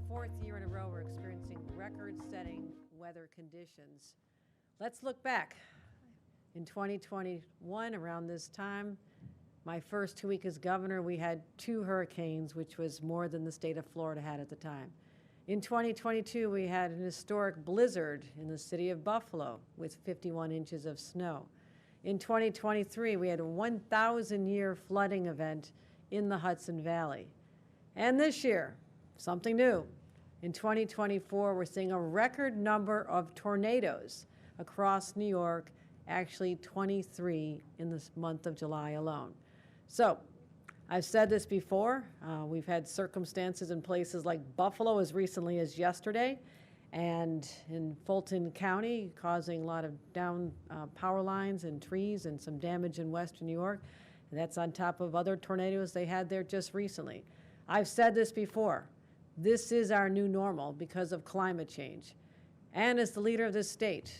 Fourth year in a row, we're experiencing record-setting weather conditions. Let's look back. In 2021, around this time, my first 2 weeks as governor, we had 2 hurricanes, which was more than the state of Florida had at the time. In 2022, we had an historic blizzard in the city of Buffalo with 51 inches of snow. In 2023, we had a 1,000-year flooding event in the Hudson Valley. And this year, something new. In 2024, we're seeing a record number of tornadoes across New York, actually 23 in this month of July alone. So, I've said this before, we've had circumstances in places like Buffalo as recently as yesterday, and in Fulton County, causing a lot of down power lines and trees and some damage in western New York. And that's on top of other tornadoes they had there just recently. I've said this before. This is our new normal because of climate change. And as the leader of this state,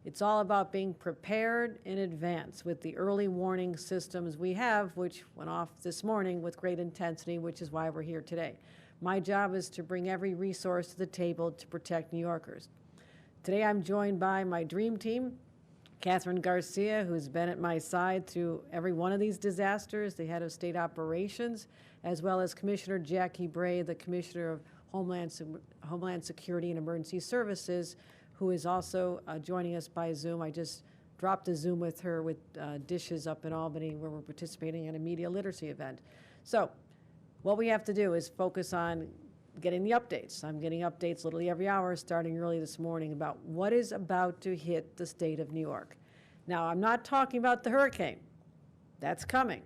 it's all about being prepared in advance with the early warning systems we have, which went off this morning with great intensity, which is why we're here today. My job is to bring every resource to the table to protect New Yorkers. Today I'm joined by my dream team, Catherine Garcia, who's been at my side through every one of these disasters, the head of state operations, as well as Commissioner Jackie Bray, the Commissioner of Homeland Security and Emergency Services, who is also joining us by Zoom. I just dropped a Zoom with her with dishes up in Albany, where we're participating in a media literacy event. So what we have to do is focus on getting the updates. I'm getting updates literally every hour, starting early this morning, about what is about to hit the state of New York. Now, I'm not talking about the hurricane. That's coming.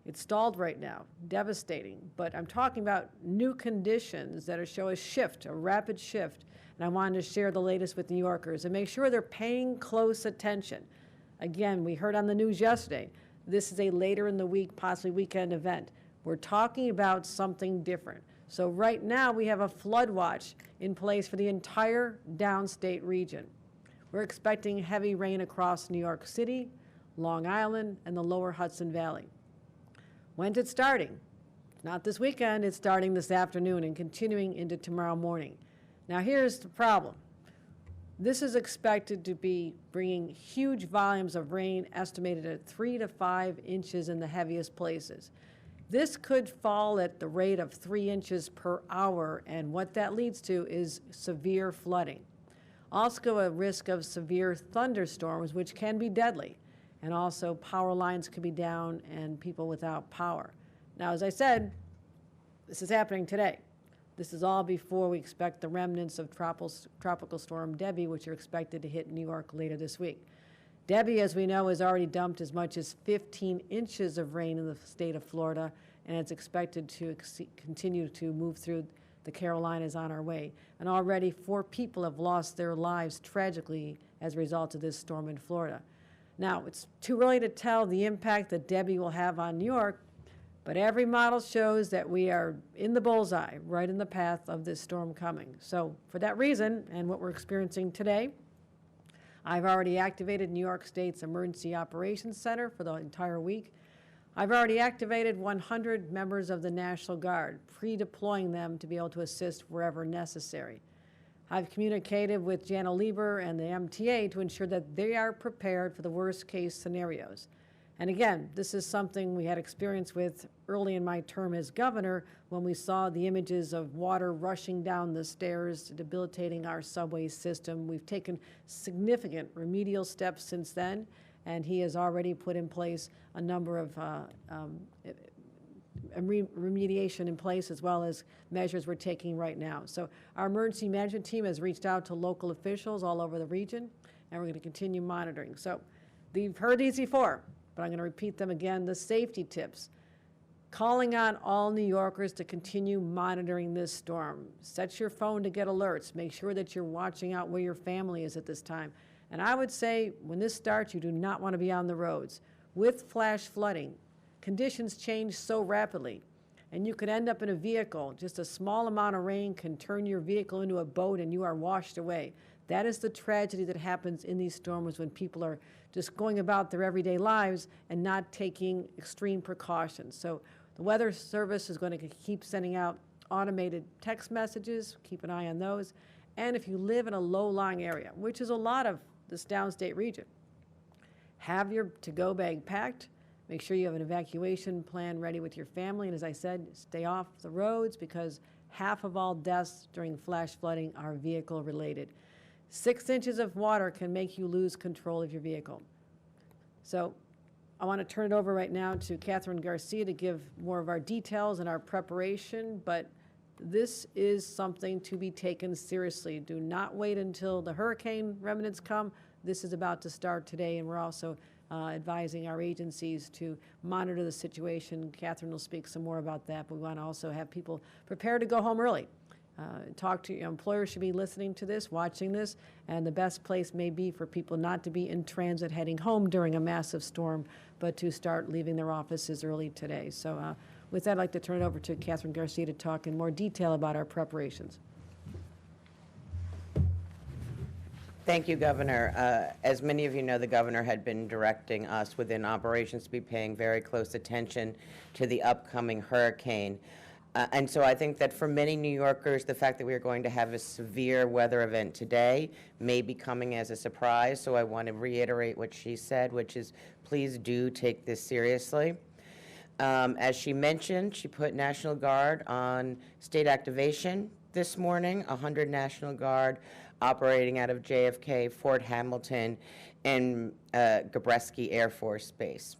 It's stalled right now, devastating. But I'm talking about new conditions that show a shift, a rapid shift and I wanted to share the latest with New Yorkers and make sure they're paying close attention. Again, we heard on the news yesterday, this is a later in the week, possibly weekend event. We're talking about something different. So right now we have a flood watch in place for the entire downstate region. We're expecting heavy rain across New York City, Long Island, and the lower Hudson Valley. When's it starting? Not this weekend, it's starting this afternoon and continuing into tomorrow morning. Now here's the problem. This is expected to be bringing huge volumes of rain, estimated at 3 to 5 inches in the heaviest places. This could fall at the rate of 3 inches per hour, and what that leads to is severe flooding. Also a risk of severe thunderstorms, which can be deadly, and also power lines could be down and people without power. Now, as I said, this is happening today. This is all before we expect the remnants of Tropical Storm Debbie, which are expected to hit New York later this week. Debbie, as we know, has already dumped as much as 15 inches of rain in the state of Florida, and it's expected to continue to move through the Carolinas on our way. And already 4 people have lost their lives tragically as a result of this storm in Florida. Now, it's too early to tell the impact that Debbie will have on New York, but every model shows that we are in the bullseye, right in the path of this storm coming. So for that reason, and what we're experiencing today, I've already activated New York State's Emergency Operations Center for the entire week. I've already activated 100 members of the National Guard, pre-deploying them to be able to assist wherever necessary. I've communicated with Jana Lieber and the MTA to ensure that they are prepared for the worst-case scenarios. And again, this is something we had experience with early in my term as governor when we saw the images of water rushing down the stairs, debilitating our subway system. We've taken significant remedial steps since then, and he has already put in place a number of remediation in place, as well as measures we're taking right now. So our emergency management team has reached out to local officials all over the region, and we're going to continue monitoring. So you've heard these before, but I'm going to repeat them again. The safety tips. Calling on all New Yorkers to continue monitoring this storm. Set your phone to get alerts. Make sure that you're watching out where your family is at this time. And I would say when this starts, you do not want to be on the roads. With flash flooding, conditions change so rapidly, and you could end up in a vehicle. Just a small amount of rain can turn your vehicle into a boat and you are washed away. That is the tragedy that happens in these storms when people are just going about their everyday lives and not taking extreme precautions. So the Weather Service is going to keep sending out automated text messages. Keep an eye on those. And if you live in a low-lying area, which is a lot of this downstate region, have your to-go bag packed. Make sure you have an evacuation plan ready with your family. And as I said, stay off the roads because half of all deaths during flash flooding are vehicle-related. 6 inches of water can make you lose control of your vehicle. So I want to turn it over right now to Catherine Garcia to give more of our details and our preparation, but this is something to be taken seriously. Do not wait until the hurricane remnants come. This is about to start today, and we're also advising our agencies to monitor the situation. Catherine will speak some more about that, but we want to also have people prepared to go home early. Talk to your employers should be listening to this, watching this, and the best place may be for people not to be in transit heading home during a massive storm, but to start leaving their offices early today. So with that, I'd like to turn it over to Catherine Garcia to talk in more detail about our preparations. Thank you, Governor. As many of you know, the Governor had been directing us within operations to be paying very close attention to the upcoming hurricane. And so I think that for many New Yorkers, the fact that we are going to have a severe weather event today may be coming as a surprise. So I want to reiterate what she said, which is please do take this seriously. As she mentioned, she put National Guard on state activation this morning, 100 National Guard operating out of JFK, Fort Hamilton, and Gabreski Air Force Base.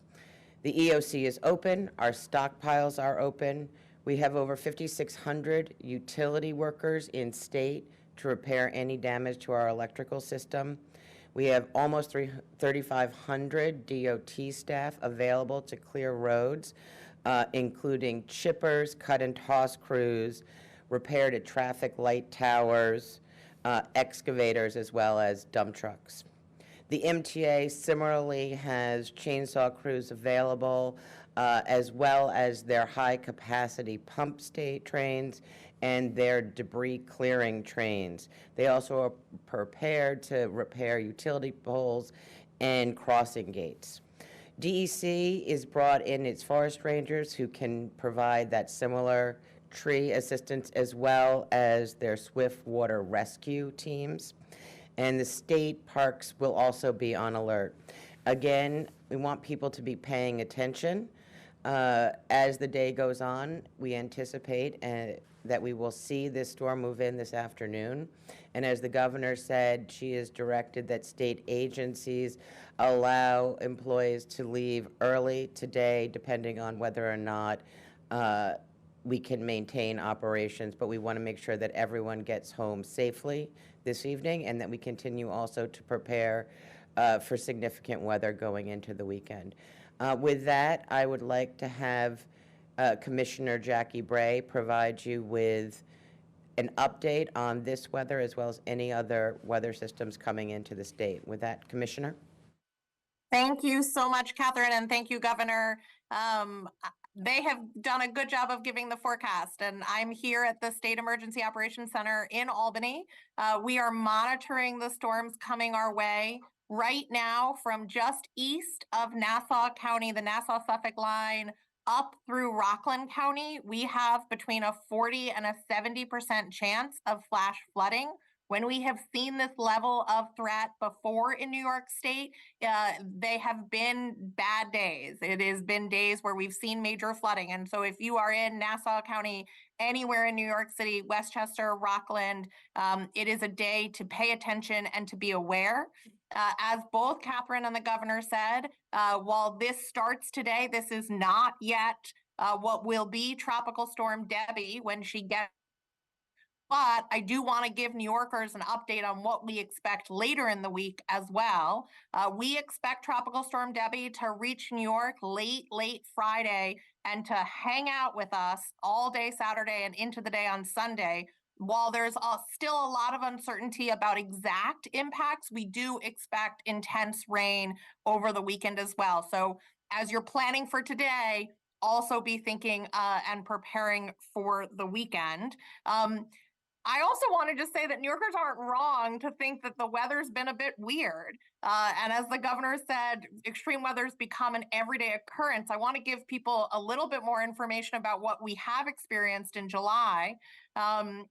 The EOC is open. Our stockpiles are open. We have over 5,600 utility workers in state to repair any damage to our electrical system. We have almost 3,500 DOT staff available to clear roads, including chippers, cut and toss crews, repair to traffic light towers, excavators, as well as dump trucks. The MTA similarly has chainsaw crews available, as well as their high-capacity pump state trains and their debris clearing trains. They also are prepared to repair utility poles and crossing gates. DEC is brought in its forest rangers who can provide that similar tree assistance, as well as their swift water rescue teams. And the state parks will also be on alert. Again, we want people to be paying attention. As the day goes on, we anticipate that we will see this storm move in this afternoon. And as the governor said, she has directed that state agencies allow employees to leave early today, depending on whether or not we can maintain operations. But we want to make sure that everyone gets home safely this evening, and that we continue also to prepare for significant weather going into the weekend. With that, I would like to have Commissioner Jackie Bray provide you with an update on this weather, as well as any other weather systems coming into the state. With that, Commissioner. Thank you so much, Catherine, and thank you, Governor. They have done a good job of giving the forecast, and I'm here at the State Emergency Operations Center in Albany. We are monitoring the storms coming our way right now from just east of Nassau County, the Nassau-Suffolk line, up through Rockland County. We have between a 40 and a 70% chance of flash flooding. When we have seen this level of threat before in New York State, they have been bad days. It has been days where we've seen major flooding. And so if you are in Nassau County, anywhere in New York City, Westchester, Rockland, it is a day to pay attention and to be aware. As both Catherine and the governor said, while this starts today, this is not yet what will be Tropical Storm Debbie when she gets. But I do want to give New Yorkers an update on what we expect later in the week as well. We expect Tropical Storm Debbie to reach New York late Friday and to hang out with us all day Saturday and into the day on Sunday. While there's still a lot of uncertainty about exact impacts, we do expect intense rain over the weekend as well. So as you're planning for today, also be thinking and preparing for the weekend. I also want to just say that New Yorkers aren't wrong to think that the weather's been a bit weird. And as the governor said, extreme weather's become an everyday occurrence. I want to give people a little bit more information about what we have experienced in July.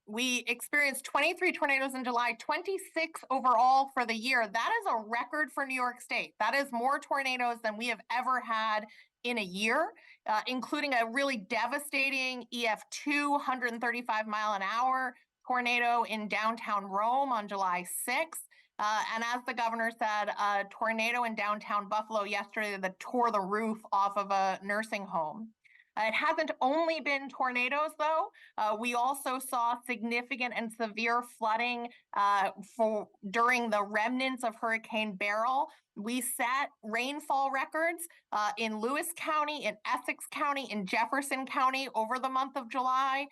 We experienced 23 tornadoes in July, 26 overall for the year. That is a record for New York State. That is more tornadoes than we have ever had in a year, including a really devastating EF2, 135 mile an hour tornado in downtown Rome on July 6th. And as the governor said, a tornado in downtown Buffalo yesterday that tore the roof off of a nursing home. It hasn't only been tornadoes, though. We also saw significant and severe flooding during the remnants of Hurricane Beryl. We set rainfall records in Lewis County, in Essex County, in Jefferson County over the month of July.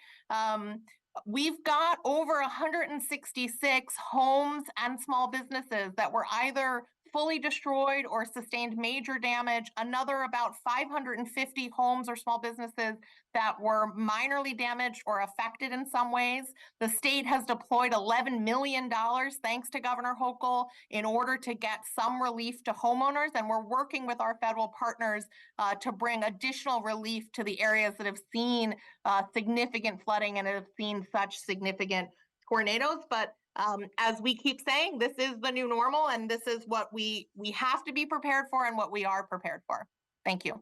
We've got over 166 homes and small businesses that were either fully destroyed or sustained major damage. Another about 550 homes or small businesses that were minorly damaged or affected in some ways. The state has deployed $11 million, thanks to Governor Hochul, in order to get some relief to homeowners. And we're working with our federal partners to bring additional relief to the areas that have seen significant flooding and have seen such significant tornadoes. But as we keep saying, this is the new normal, and this is what we have to be prepared for and what we are prepared for. Thank you.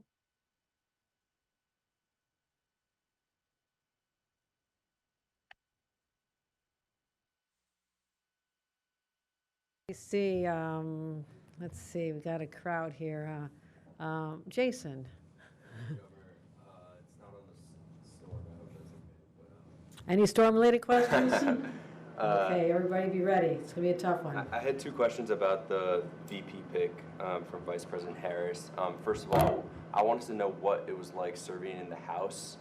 Let's see, we got a crowd here. Jason. It's not on the storm, I hope that's okay. Any storm-related questions? Okay, everybody be ready. It's going to be a tough one. I had two questions about the VP pick from Vice President Harris. First of all, I wanted to know what it was like serving in the House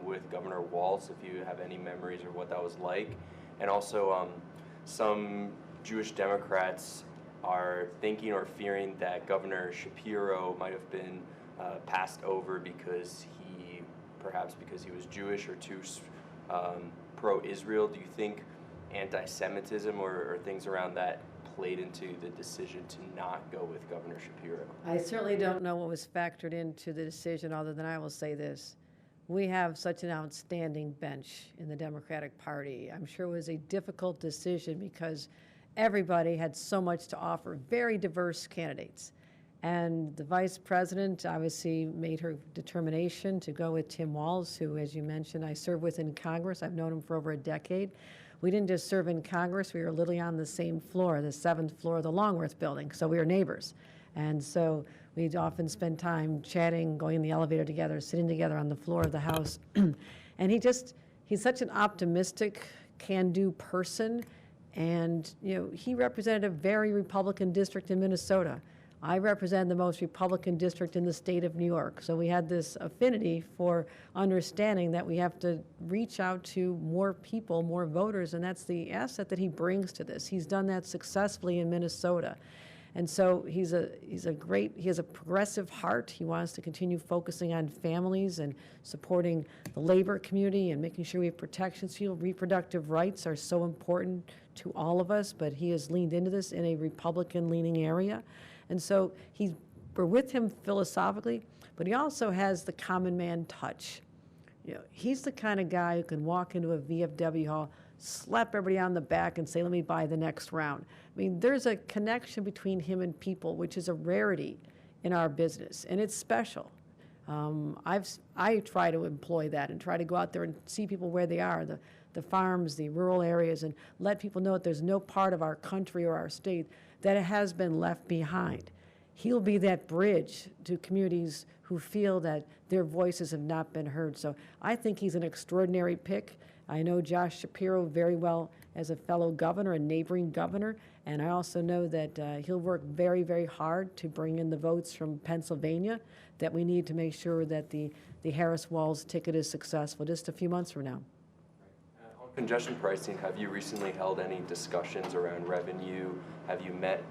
with Governor Walz, if you have any memories or what that was like. And also, some Jewish Democrats are thinking or fearing that Governor Shapiro might have been passed over perhaps because he was Jewish or too pro-Israel. Do you think anti-Semitism or things around that played into the decision to not go with Governor Shapiro? I certainly don't know what was factored into the decision, other than I will say this. We have such an outstanding bench in the Democratic Party. I'm sure it was a difficult decision because everybody had so much to offer, very diverse candidates. And the vice president obviously made her determination to go with Tim Walz, who, as you mentioned, I served with in Congress. I've known him for over a decade. We didn't just serve in Congress, we were literally on the same floor, the 7th floor of the Longworth building, so we were neighbors. And so we'd often spend time chatting, going in the elevator together, sitting together on the floor of the House. And he's such an optimistic, can-do person. And, he represented a very Republican district in Minnesota. I represent the most Republican district in the state of New York. So we had this affinity for understanding that we have to reach out to more people, more voters, and that's the asset that he brings to this. He's done that successfully in Minnesota. And so he has a progressive heart. He wants to continue focusing on families and supporting the labor community and making sure we have protections. Reproductive rights are so important to all of us, but he has leaned into this in a Republican-leaning area. And so we're with him philosophically, but he also has the common man touch. He's the kind of guy who can walk into a VFW hall, slap everybody on the back and say, let me buy the next round. I mean, there's a connection between him and people, which is a rarity in our business, and it's special. I try to employ that and try to go out there and see people where they are, the farms, the rural areas, and let people know that there's no part of our country or our state that it has been left behind. He'll be that bridge to communities who feel that their voices have not been heard. So I think he's an extraordinary pick. I know Josh Shapiro very well as a fellow governor, a neighboring governor, and I also know that he'll work very, very hard to bring in the votes from Pennsylvania that we need to make sure that the Harris-Walz ticket is successful just a few months from now. On congestion pricing, have you recently held any discussions around revenue? Have you met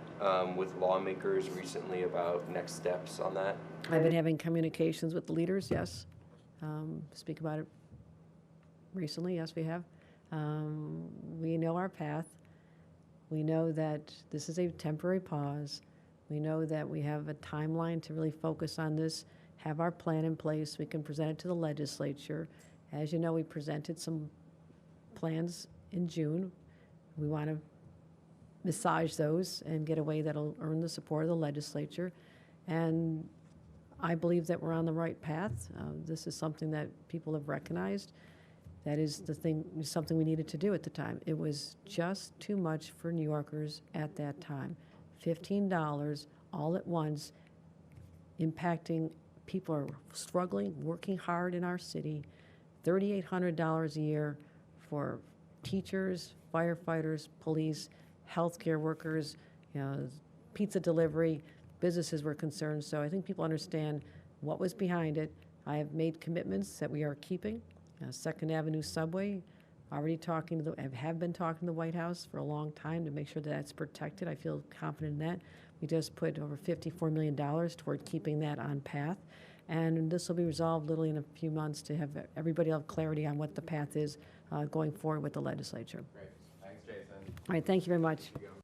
with lawmakers recently about next steps on that? I've been having communications with the leaders, yes. Speak about it recently, yes, we have. We know our path. We know that this is a temporary pause. We know that we have a timeline to really focus on this, have our plan in place. We can present it to the legislature. As you know, we presented some plans in June. We want to massage those and get a way that'll earn the support of the legislature. And I believe that we're on the right path. This is something that people have recognized. That is something we needed to do at the time. It was just too much for New Yorkers at that time. $15 all at once, impacting people who are struggling, working hard in our city, $3,800 a year for teachers, firefighters, police, healthcare workers, pizza delivery, businesses were concerned. So I think people understand what was behind it. I have made commitments that we are keeping. Second Avenue subway, already have been talking to the White House for a long time to make sure that that's protected. I feel confident in that. We just put over $54 million toward keeping that on path. And this will be resolved literally in a few months to have everybody have clarity on what the path is going forward with the legislature. Great. Thanks, Jason. All right, thank you very much. Thank you.